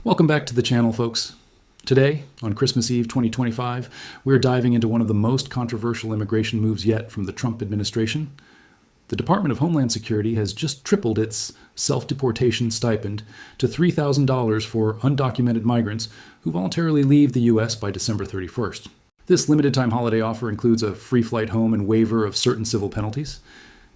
Welcome back to the channel, folks. Today, on Christmas Eve 2025, we're diving into one of the most controversial immigration moves yet from the Trump administration. The Department of Homeland Security has just tripled its self-deportation stipend to $3,000 for undocumented migrants who voluntarily leave the U.S. by December 31st. This limited-time holiday offer includes a free flight home and waiver of certain civil penalties.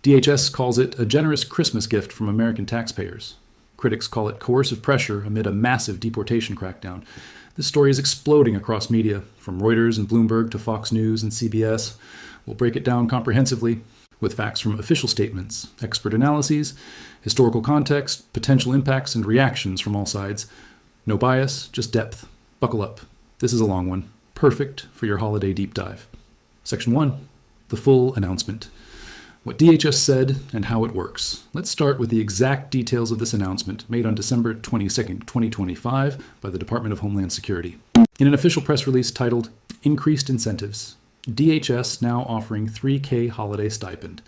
DHS calls it a generous Christmas gift from American taxpayers. Critics call it coercive pressure amid a massive deportation crackdown. This story is exploding across media, from Reuters and Bloomberg to Fox News and CBS. We'll break it down comprehensively with facts from official statements, expert analyses, historical context, potential impacts, and reactions from all sides. No bias, just depth. Buckle up. This is a long one. Perfect for your holiday deep dive. Section 1. The full announcement. What DHS said and how it works. Let's start with the exact details of this announcement made on December 22nd, 2025 by the Department of Homeland Security. In an official press release titled, Increased Incentives, DHS now offering $3,000 holiday stipend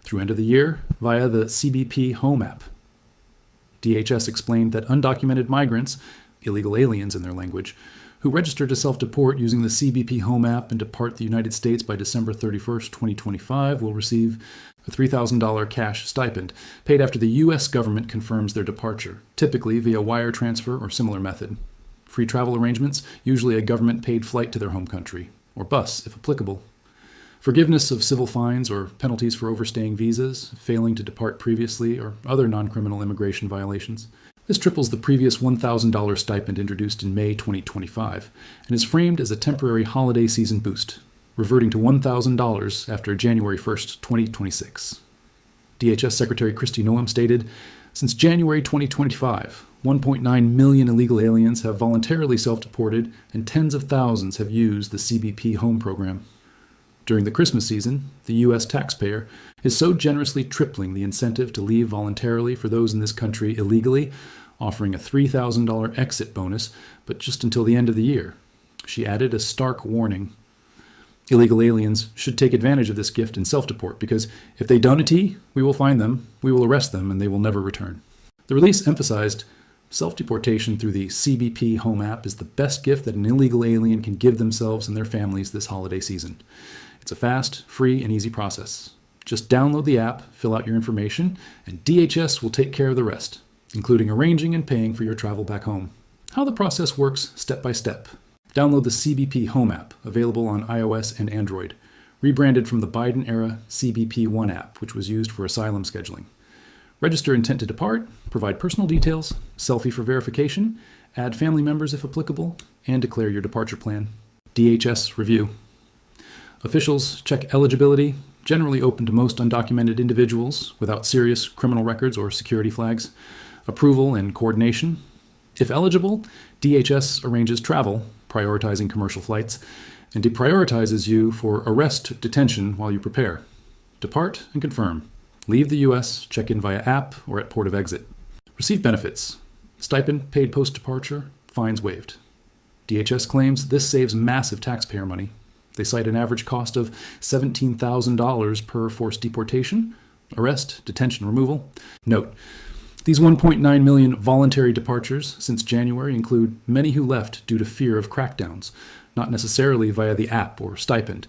through end of the year via the CBP Home app. DHS explained that undocumented migrants, illegal aliens in their language, who register to self-deport using the CBP Home app and depart the United States by December 31st, 2025 will receive a $3,000 cash stipend paid after the U.S. government confirms their departure, typically via wire transfer or similar method. Free travel arrangements, usually a government-paid flight to their home country, or bus if applicable. Forgiveness of civil fines or penalties for overstaying visas, failing to depart previously, or other non-criminal immigration violations. This triples the previous $1,000 stipend introduced in May 2025 and is framed as a temporary holiday season boost, reverting to $1,000 after January 1st, 2026. DHS Secretary Kristi Noem stated, since January 2025, 1.9 million illegal aliens have voluntarily self-deported and tens of thousands have used the CBP Home program. During the Christmas season, the U.S. taxpayer is so generously tripling the incentive to leave voluntarily for those in this country illegally, offering a $3,000 exit bonus, but just until the end of the year. She added a stark warning. Illegal aliens should take advantage of this gift and self-deport because if they donatee, we will find them, we will arrest them, and they will never return. The release emphasized self-deportation through the CBP Home app is the best gift that an illegal alien can give themselves and their families this holiday season. It's a fast, free, and easy process. Just download the app, fill out your information, and DHS will take care of the rest, including arranging and paying for your travel back home. How the process works step by step. Download the CBP Home app, available on iOS and Android, rebranded from the Biden-era CBP One app, which was used for asylum scheduling. Register intent to depart, provide personal details, selfie for verification, add family members if applicable, and declare your departure plan. DHS review. Officials check eligibility, generally open to most undocumented individuals without serious criminal records or security flags. Approval and coordination. If eligible, DHS arranges travel, prioritizing commercial flights, and deprioritizes you for arrest detention while you prepare. Depart and confirm. Leave the U.S., check in via app or at port of exit. Receive benefits. Stipend paid post-departure, fines waived. DHS claims this saves massive taxpayer money. They cite an average cost of $17,000 per forced deportation, arrest, detention, removal. Note, these 1.9 million voluntary departures since January include many who left due to fear of crackdowns, not necessarily via the app or stipend.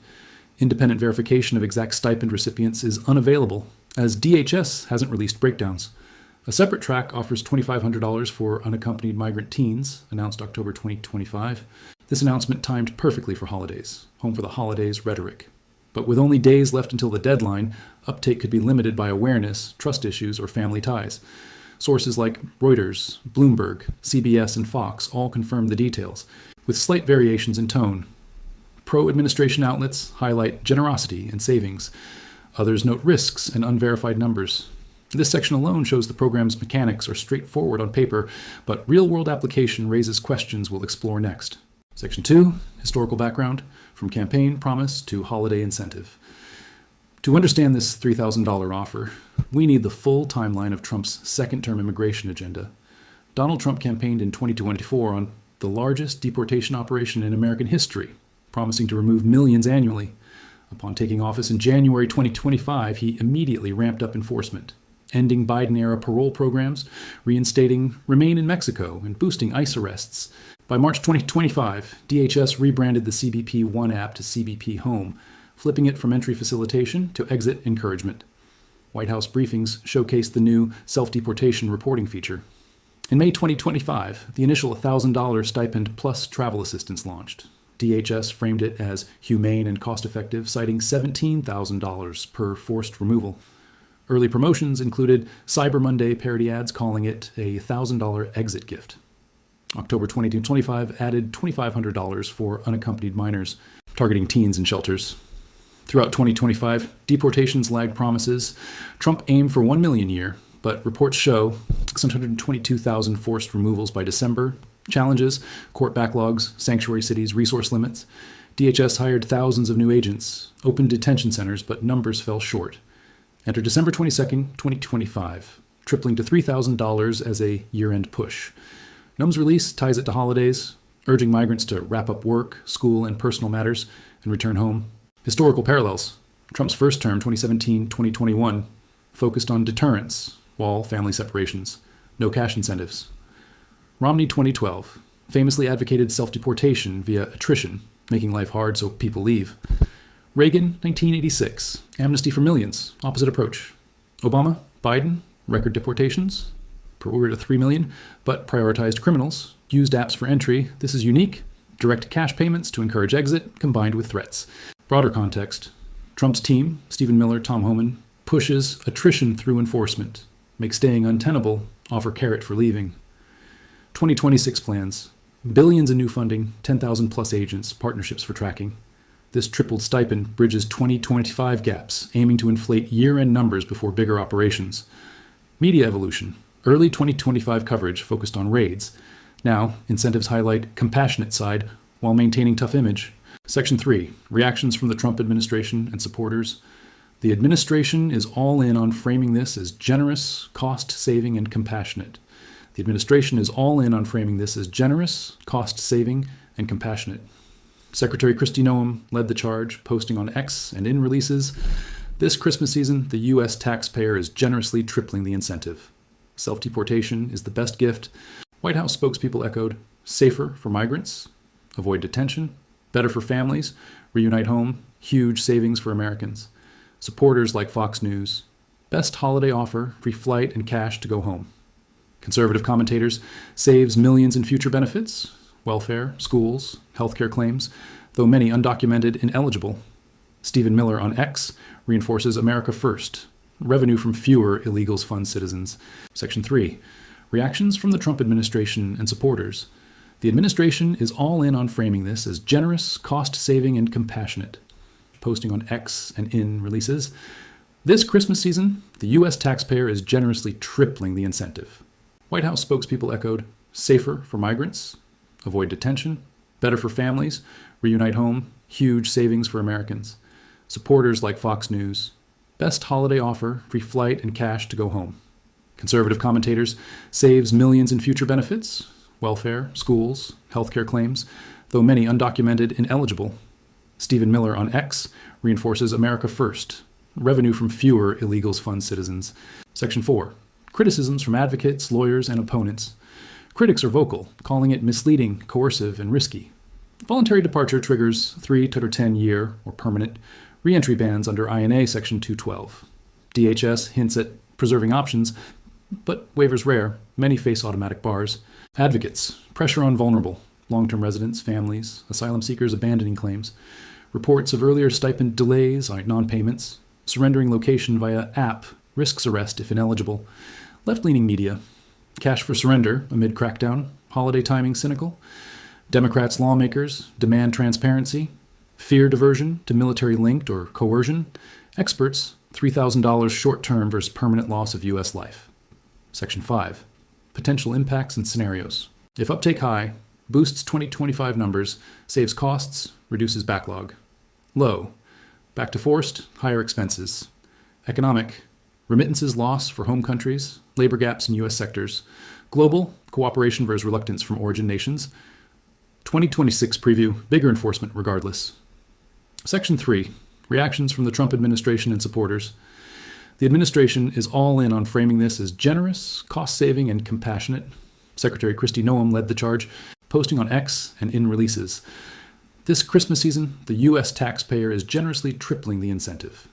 Independent verification of exact stipend recipients is unavailable, as DHS hasn't released breakdowns. A separate track offers $2,500 for unaccompanied migrant teens, announced October 2025. This announcement timed perfectly for holidays, home for the holidays rhetoric. But with only days left until the deadline, uptake could be limited by awareness, trust issues, or family ties. Sources like Reuters, Bloomberg, CBS, and Fox all confirm the details, with slight variations in tone. Pro-administration outlets highlight generosity and savings. Others note risks and unverified numbers. This section alone shows the program's mechanics are straightforward on paper, but real-world application raises questions we'll explore next. Section 2, historical background, from campaign promise to holiday incentive. To understand this $3,000 offer, we need the full timeline of Trump's second-term immigration agenda. Donald Trump campaigned in 2024 on the largest deportation operation in American history, promising to remove millions annually. Upon taking office in January 2025, he immediately ramped up enforcement. ending Biden-era parole programs, reinstating Remain in Mexico, and boosting ICE arrests. By March 2025, DHS rebranded the CBP One app to CBP Home, flipping it from entry facilitation to exit encouragement. White House briefings showcased the new self-deportation reporting feature. In May 2025, the initial $1,000 stipend plus travel assistance launched. DHS framed it as humane and cost-effective, citing $17,000 per forced removal. Early promotions included Cyber Monday parody ads calling it a $1,000 exit gift. October 2025 added $2,500 for unaccompanied minors, targeting teens in shelters. Throughout 2025, deportations lagged promises. Trump aimed for 1 million a year, but reports show 622,000 forced removals by December. Challenges, court backlogs, sanctuary cities, resource limits. DHS hired thousands of new agents, opened detention centers, but numbers fell short. Enter December 22, 2025, tripling to $3,000 as a year-end push. NUM's release ties it to holidays, urging migrants to wrap up work, school, and personal matters and return home. Historical parallels. Trump's first term, 2017-2021, focused on deterrence, wall family separations, no cash incentives. Romney, 2012, famously advocated self-deportation via attrition, making life hard so people leave. Reagan, 1986, amnesty for millions, opposite approach. Obama, Biden, record deportations, per to 3 million, but prioritized criminals, used apps for entry. This is unique. Direct cash payments to encourage exit, combined with threats. Broader context. Trump's team, Stephen Miller, Tom Homan, pushes attrition through enforcement, makes staying untenable, offer carrot for leaving. 2026 plans. Billions in new funding, 10,000 plus agents, partnerships for tracking. This tripled stipend bridges 2025 gaps, aiming to inflate year-end numbers before bigger operations. Media evolution. Early 2025 coverage focused on raids. Now, incentives highlight compassionate side while maintaining tough image. Section 3. Reactions from the Trump administration and supporters. The administration is all in on framing this as generous, cost-saving, and compassionate. The administration is all in on framing this as generous, cost-saving, and compassionate. Secretary Kristi Noem led the charge, posting on X and in releases. This Christmas season, the U.S. taxpayer is generously tripling the incentive. Self-deportation is the best gift. White House spokespeople echoed, safer for migrants, avoid detention, better for families, reunite home, huge savings for Americans. Supporters like Fox News, best holiday offer, free flight and cash to go home. Conservative commentators, saves millions in future benefits, welfare, schools, healthcare claims, though many undocumented ineligible. Stephen Miller on X reinforces America first. Revenue from fewer illegals fund citizens. Section 3. Reactions from the Trump administration and supporters. The administration is all in on framing this as generous, cost-saving, and compassionate. Posting on X and in releases. This Christmas season, the U.S. taxpayer is generously tripling the incentive. White House spokespeople echoed, safer for migrants, avoid detention, better for families, reunite home, huge savings for Americans. Supporters like Fox News, best holiday offer, free flight and cash to go home. Conservative commentators, saves millions in future benefits, welfare, schools, healthcare claims, though many undocumented ineligible. Stephen Miller on X reinforces America first. Revenue from fewer illegals fund citizens. Section 4. Criticisms from advocates, lawyers, and opponents. Critics are vocal, calling it misleading, coercive, and risky. Voluntary departure triggers 3 to 10-year or permanent reentry bans under INA Section 212. DHS hints at preserving options, but waivers rare. Many face automatic bars. Advocates, pressure on vulnerable, long-term residents, families, asylum seekers abandoning claims. Reports of earlier stipend delays, non-payments. Surrendering location via app risks arrest if ineligible. Left-leaning media. Cash for surrender amid crackdown. Holiday timing cynical. Democrats lawmakers demand transparency. Fear diversion to military-linked or coercion. Experts, $3,000 short-term versus permanent loss of U.S. life. Section 5. Potential impacts and scenarios. If uptake high, boosts 2025 numbers, saves costs, reduces backlog. Low. Back to forced, higher expenses. Economic. Remittances loss for home countries, labor gaps in U.S. sectors. Global. Cooperation versus reluctance from origin nations. 2026 preview, bigger enforcement regardless. Section 3. Reactions from the Trump administration and supporters. The administration is all in on framing this as generous, cost-saving, and compassionate. Secretary Kristi Noem led the charge, posting on X and in releases. This Christmas season, the U.S. taxpayer is generously tripling the incentive.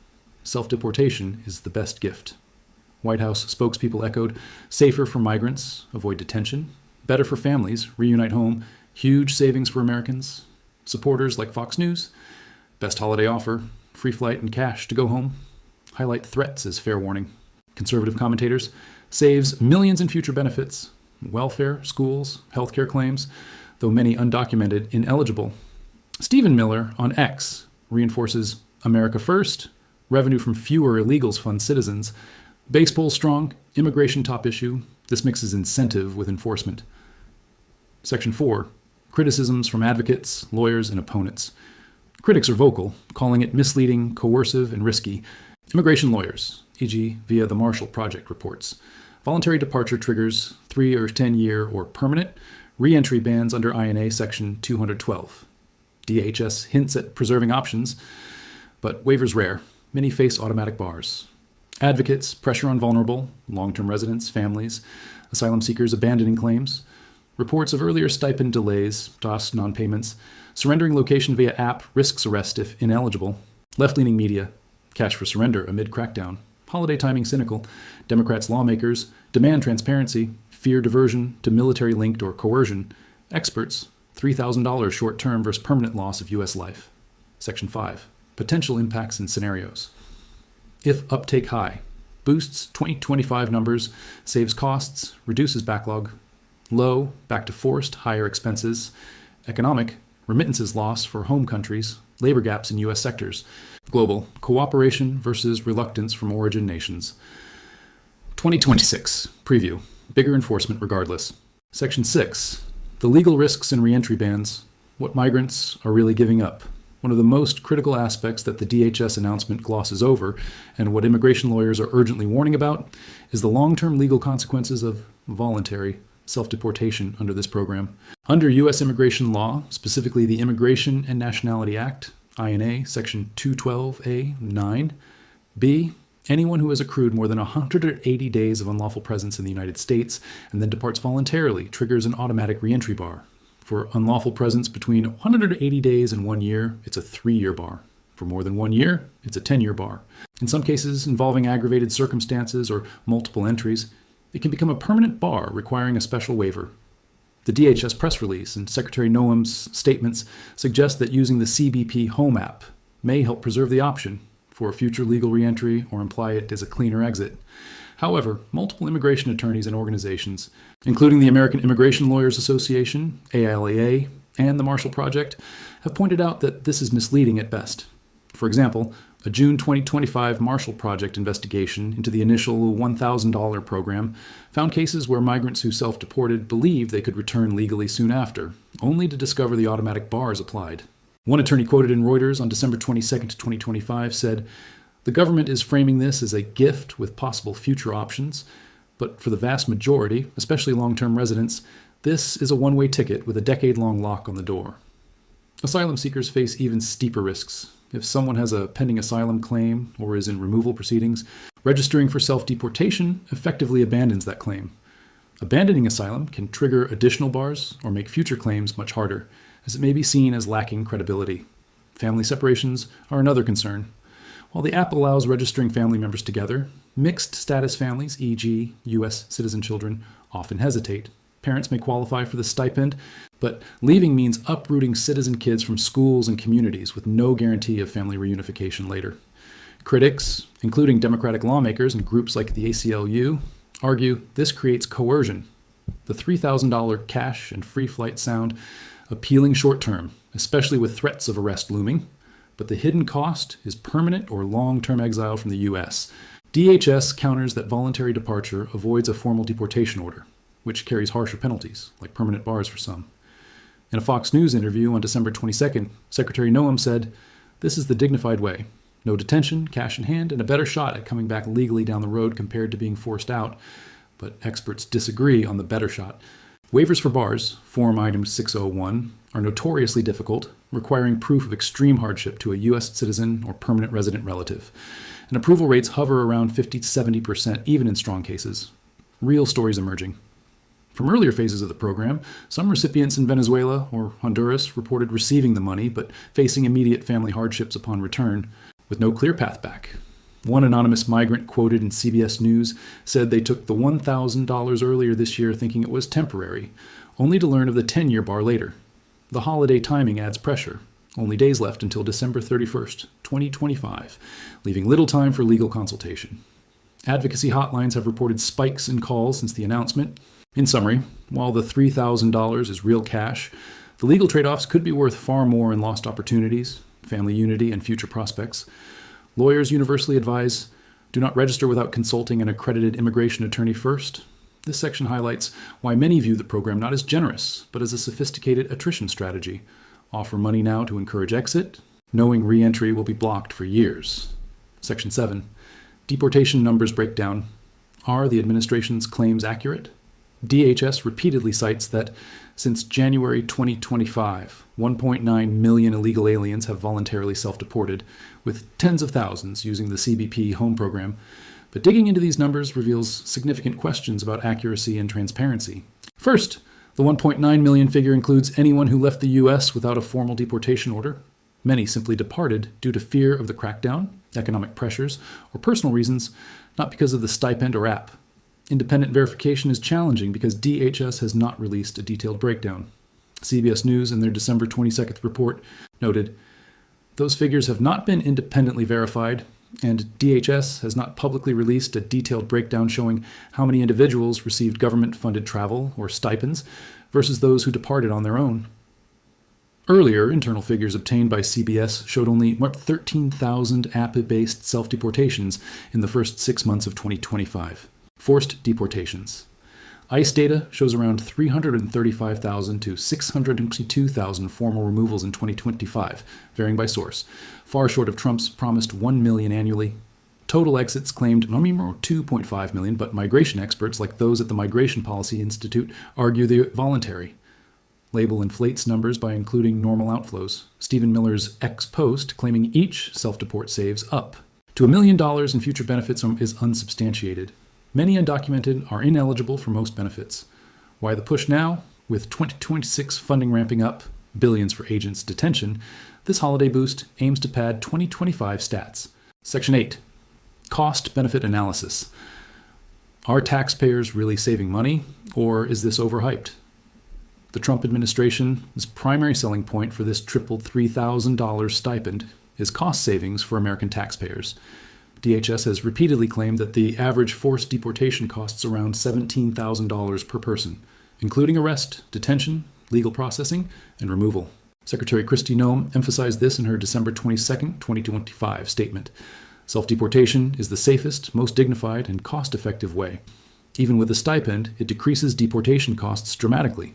Self-deportation is the best gift. White House spokespeople echoed, safer for migrants, avoid detention, better for families, reunite home, huge savings for Americans. Supporters like Fox News, best holiday offer, free flight and cash to go home, highlight threats as fair warning. Conservative commentators, saves millions in future benefits, welfare, schools, healthcare claims, though many undocumented, ineligible. Stephen Miller on X reinforces America first, revenue from fewer illegals fund citizens, base poll strong, immigration top issue. This mixes incentive with enforcement. Section 4, criticisms from advocates, lawyers, and opponents. Critics are vocal, calling it misleading, coercive, and risky. Immigration lawyers, e.g. via the Marshall Project reports. Voluntary departure triggers 3 or 10-year or permanent re-entry bans under INA Section 212. DHS hints at preserving options, but waivers rare. Many face automatic bars. Advocates, pressure on vulnerable, long-term residents, families, asylum seekers abandoning claims. Reports of earlier stipend delays, DOS non-payments. Surrendering location via app risks arrest if ineligible. Left-leaning media, cash for surrender amid crackdown. Holiday timing cynical. Democrats, lawmakers, demand transparency, fear diversion to military-linked or coercion. Experts, $3,000 short-term versus permanent loss of U.S. life. Section 5, potential impacts and scenarios. If uptake high, boosts 2025 numbers, saves costs, reduces backlog. Low, back to forced, higher expenses. Economic, remittances loss for home countries, labor gaps in U.S. sectors. Global, cooperation versus reluctance from origin nations. 2026, preview, bigger enforcement regardless. Section 6, the legal risks and reentry bans, what migrants are really giving up. One of the most critical aspects that the DHS announcement glosses over, and what immigration lawyers are urgently warning about, is the long-term legal consequences of voluntary self-deportation under this program. Under U.S. immigration law, specifically the Immigration and Nationality Act, INA, Section 212A, 9, B, anyone who has accrued more than 180 days of unlawful presence in the United States and then departs voluntarily triggers an automatic reentry bar. For unlawful presence between 180 days and 1 year, it's a 3-year bar. For more than 1 year, it's a 10-year bar. In some cases involving aggravated circumstances or multiple entries, it can become a permanent bar requiring a special waiver. The DHS press release and Secretary Noem's statements suggest that using the CBP Home app may help preserve the option for a future legal reentry or imply it as a cleaner exit. However, multiple immigration attorneys and organizations, including the American Immigration Lawyers Association, AILA, and the Marshall Project, have pointed out that this is misleading at best. For example, a June 2025 Marshall Project investigation into the initial $1,000 program found cases where migrants who self-deported believed they could return legally soon after, only to discover the automatic bars applied. One attorney quoted in Reuters on December 22, 2025 said, "The government is framing this as a gift with possible future options, but for the vast majority, especially long-term residents, this is a one-way ticket with a decade-long lock on the door." Asylum seekers face even steeper risks. If someone has a pending asylum claim or is in removal proceedings, registering for self-deportation effectively abandons that claim. Abandoning asylum can trigger additional bars or make future claims much harder, as it may be seen as lacking credibility. Family separations are another concern. While the app allows registering family members together, mixed status families, e.g. U.S. citizen children, often hesitate. Parents may qualify for the stipend, but leaving means uprooting citizen kids from schools and communities with no guarantee of family reunification later. Critics, including Democratic lawmakers and groups like the ACLU, argue this creates coercion. The $3,000 cash and free flight sound appealing short-term, especially with threats of arrest looming, but the hidden cost is permanent or long-term exile from the U.S. DHS counters that voluntary departure avoids a formal deportation order, which carries harsher penalties, like permanent bars for some. In a Fox News interview on December 22nd, Secretary Noem said, "This is the dignified way. No detention, cash in hand, and a better shot at coming back legally down the road compared to being forced out." But experts disagree on the better shot. Waivers for bars, Form Item 601, are notoriously difficult, requiring proof of extreme hardship to a U.S. citizen or permanent resident relative. and approval rates hover around 50 to 70%, even in strong cases. Real stories emerging. From earlier phases of the program, some recipients in Venezuela or Honduras reported receiving the money but facing immediate family hardships upon return, with no clear path back. One anonymous migrant quoted in CBS News said they took the $1,000 earlier this year thinking it was temporary, only to learn of the 10-year bar later. The holiday timing adds pressure. Only days left until December 31st, 2025, leaving little time for legal consultation. Advocacy hotlines have reported spikes in calls since the announcement. In summary, while the $3,000 is real cash, the legal trade-offs could be worth far more in lost opportunities, family unity, and future prospects. Lawyers universally advise, do not register without consulting an accredited immigration attorney first. This section highlights why many view the program not as generous, but as a sophisticated attrition strategy. Offer money now to encourage exit, knowing re-entry will be blocked for years. Section 7. Deportation numbers breakdown. Are the administration's claims accurate? DHS repeatedly cites that since January 2025, 1.9 million illegal aliens have voluntarily self-deported, with tens of thousands using the CBP home program. But digging into these numbers reveals significant questions about accuracy and transparency. First, the 1.9 million figure includes anyone who left the U.S. without a formal deportation order. Many simply departed due to fear of the crackdown, economic pressures, or personal reasons, not because of the stipend or app. Independent verification is challenging because DHS has not released a detailed breakdown. CBS News, in their December 22nd report, noted, those figures have not been independently verified, and DHS has not publicly released a detailed breakdown showing how many individuals received government-funded travel or stipends versus those who departed on their own. Earlier, internal figures obtained by CBS showed only 13,000 app-based self-deportations in the first 6 months of 2025. Forced deportations. ICE data shows around 335,000 to 662,000 formal removals in 2025, varying by source, far short of Trump's promised 1 million annually. Total exits claimed no more 2.5 million, but migration experts like those at the Migration Policy Institute argue they're voluntary. Label inflates numbers by including normal outflows. Stephen Miller's ex post claiming each self-deport saves up to $1 million in future benefits is unsubstantiated. Many undocumented are ineligible for most benefits. Why the push now? With 2026 funding ramping up, billions for agents' detention, this holiday boost aims to pad 2025 stats. Section 8. Cost-benefit analysis. Are taxpayers really saving money, or is this overhyped? The Trump administration's primary selling point for this triple $3,000 stipend is cost savings for American taxpayers. DHS has repeatedly claimed that the average forced deportation costs around $17,000 per person, including arrest, detention, legal processing, and removal. Secretary Kristi Noem emphasized this in her December 22, 2025 statement. Self-deportation is the safest, most dignified, and cost-effective way. Even with a stipend, it decreases deportation costs dramatically.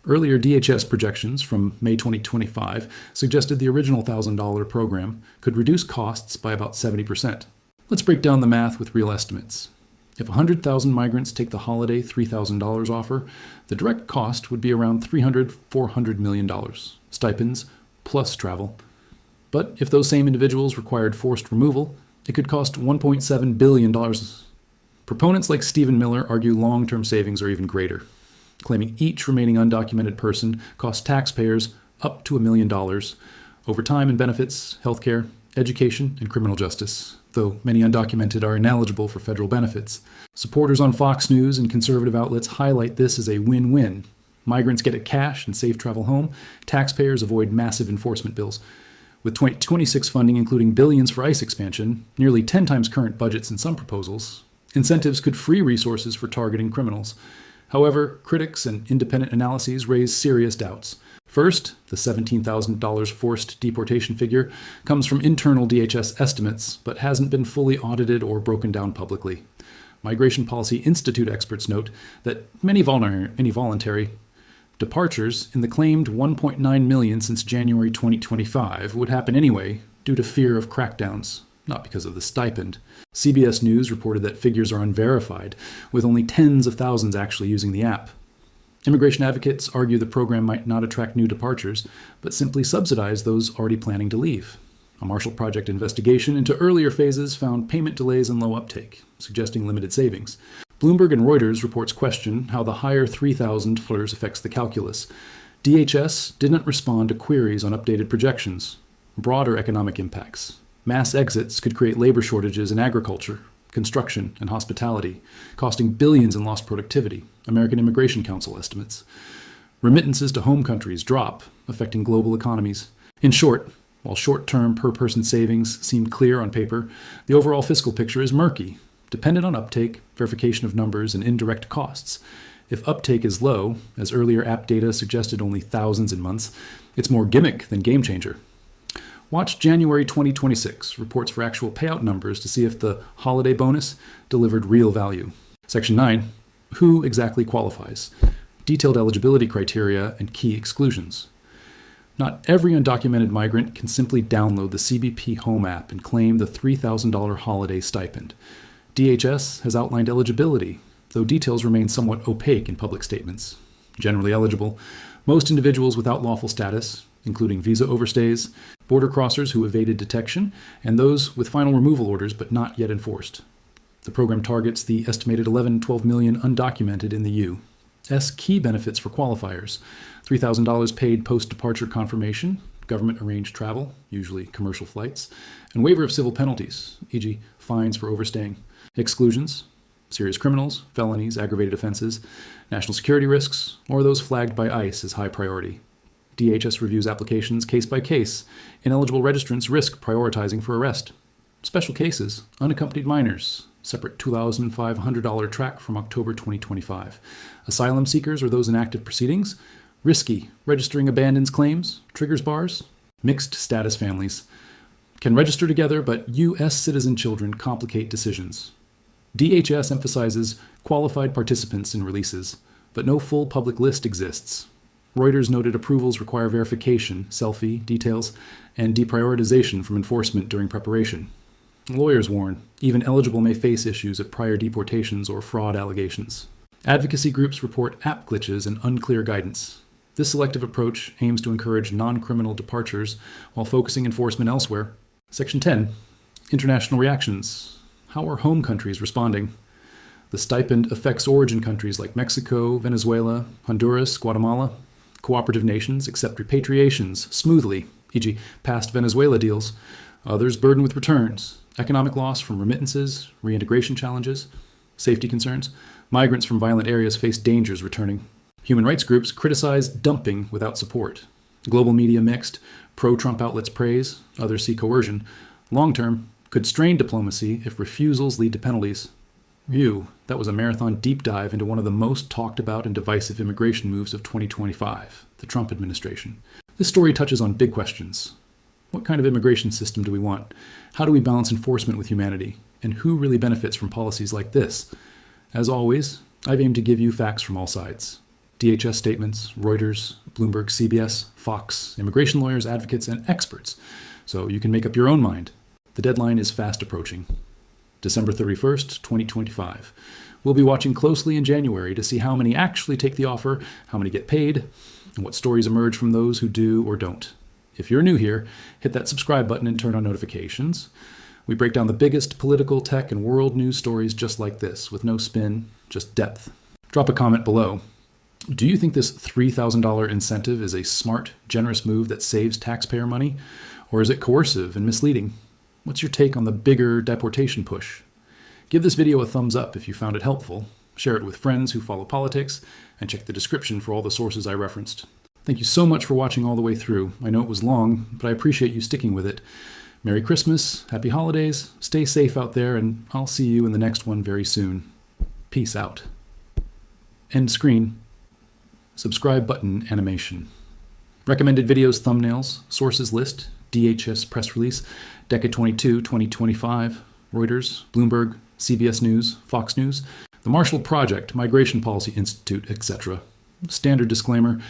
Earlier DHS projections from May 2025 suggested the original $1,000 program could reduce costs by about 70%. Let's break down the math with real estimates. If 100,000 migrants take the holiday $3,000 offer, the direct cost would be around $400 million, stipends plus travel. But if those same individuals required forced removal, it could cost $1.7 billion. Proponents like Stephen Miller argue long-term savings are even greater, claiming each remaining undocumented person costs taxpayers up to $1 million over time in benefits, healthcare, education, and criminal justice, though many undocumented are ineligible for federal benefits. Supporters on Fox News and conservative outlets highlight this as a win-win. Migrants get it cash and safe travel home. Taxpayers avoid massive enforcement bills. With 2026 funding including billions for ICE expansion, nearly 10 times current budgets in some proposals, incentives could free resources for targeting criminals. However, critics and independent analyses raise serious doubts. First, the $17,000 forced deportation figure comes from internal DHS estimates, but hasn't been fully audited or broken down publicly. Migration Policy Institute experts note that many voluntary departures in the claimed 1.9 million since January 2025 would happen anyway due to fear of crackdowns, not because of the stipend. CBS News reported that figures are unverified, with only tens of thousands actually using the app. Immigration advocates argue the program might not attract new departures, but simply subsidize those already planning to leave. A Marshall Project investigation into earlier phases found payment delays and low uptake, suggesting limited savings. Bloomberg and Reuters reports question how the higher $3,000 affects the calculus. DHS didn't respond to queries on updated projections. Broader economic impacts. Mass exits could create labor shortages in agriculture, construction, and hospitality, costing billions in lost productivity, American Immigration Council estimates. Remittances to home countries drop, affecting global economies. In short, while short-term per-person savings seem clear on paper, the overall fiscal picture is murky, dependent on uptake, verification of numbers, and indirect costs. If uptake is low, as earlier app data suggested only thousands in months, it's more gimmick than game changer. Watch January 2026 reports for actual payout numbers to see if the holiday bonus delivered real value. Section 9, who exactly qualifies? Detailed eligibility criteria and key exclusions. Not every undocumented migrant can simply download the CBP Home app and claim the $3,000 holiday stipend. DHS has outlined eligibility, though details remain somewhat opaque in public statements. Generally eligible, most individuals without lawful status, including visa overstays, border crossers who evaded detection, and those with final removal orders but not yet enforced. The program targets the estimated 11-12 million undocumented in the U. Key benefits for qualifiers: $3,000 paid post-departure confirmation, government-arranged travel, usually commercial flights, and waiver of civil penalties, e.g. fines for overstaying. Exclusions: serious criminals, felonies, aggravated offenses, national security risks, or those flagged by ICE as high priority. DHS reviews applications case by case. Ineligible registrants risk prioritizing for arrest. Special cases: unaccompanied minors, separate $2,500 track from October 2025. Asylum seekers or those in active proceedings, risky, registering abandons claims, triggers bars. Mixed status families can register together, but U.S. citizen children complicate decisions. DHS emphasizes qualified participants in releases, but no full public list exists. Reuters noted approvals require verification, selfie, details, and deprioritization from enforcement during preparation. Lawyers warn, even eligible may face issues at prior deportations or fraud allegations. Advocacy groups report app glitches and unclear guidance. This selective approach aims to encourage non-criminal departures while focusing enforcement elsewhere. Section 10, international reactions. How are home countries responding? The stipend affects origin countries like Mexico, Venezuela, Honduras, Guatemala. Cooperative nations accept repatriations smoothly, e.g. past Venezuela deals. Others burdened with returns, economic loss from remittances, reintegration challenges, safety concerns. Migrants from violent areas face dangers returning. Human rights groups criticize dumping without support. Global media mixed. Pro-Trump outlets praise, others see coercion. Long-term, could strain diplomacy if refusals lead to penalties. That was a marathon deep dive into one of the most talked about and divisive immigration moves of 2025, the Trump administration. This story touches on big questions. What kind of immigration system do we want? How do we balance enforcement with humanity? And who really benefits from policies like this? As always, I've aimed to give you facts from all sides. DHS statements, Reuters, Bloomberg, CBS, Fox, immigration lawyers, advocates, and experts, so you can make up your own mind. The deadline is fast approaching. December 31st, 2025. We'll be watching closely in January to see how many actually take the offer, how many get paid, and what stories emerge from those who do or don't. If you're new here, hit that subscribe button and turn on notifications. We break down the biggest political, tech, and world news stories just like this, with no spin, just depth. Drop a comment below. Do you think this $3,000 incentive is a smart, generous move that saves taxpayer money? Or is it coercive and misleading? What's your take on the bigger deportation push? Give this video a thumbs up if you found it helpful, share it with friends who follow politics, and check the description for all the sources I referenced. Thank you so much for watching all the way through. I know it was long, but I appreciate you sticking with it. Merry Christmas, Happy Holidays, stay safe out there, and I'll see you in the next one very soon. Peace out. End screen. Subscribe button animation. Recommended videos, thumbnails, sources list, DHS press release, Decade 22, 2025, Reuters, Bloomberg, CBS News, Fox News, the Marshall Project, Migration Policy Institute, etc. Standard disclaimer,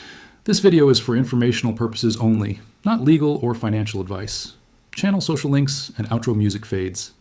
this video is for informational purposes only, not legal or financial advice. Channel social links and outro music fades.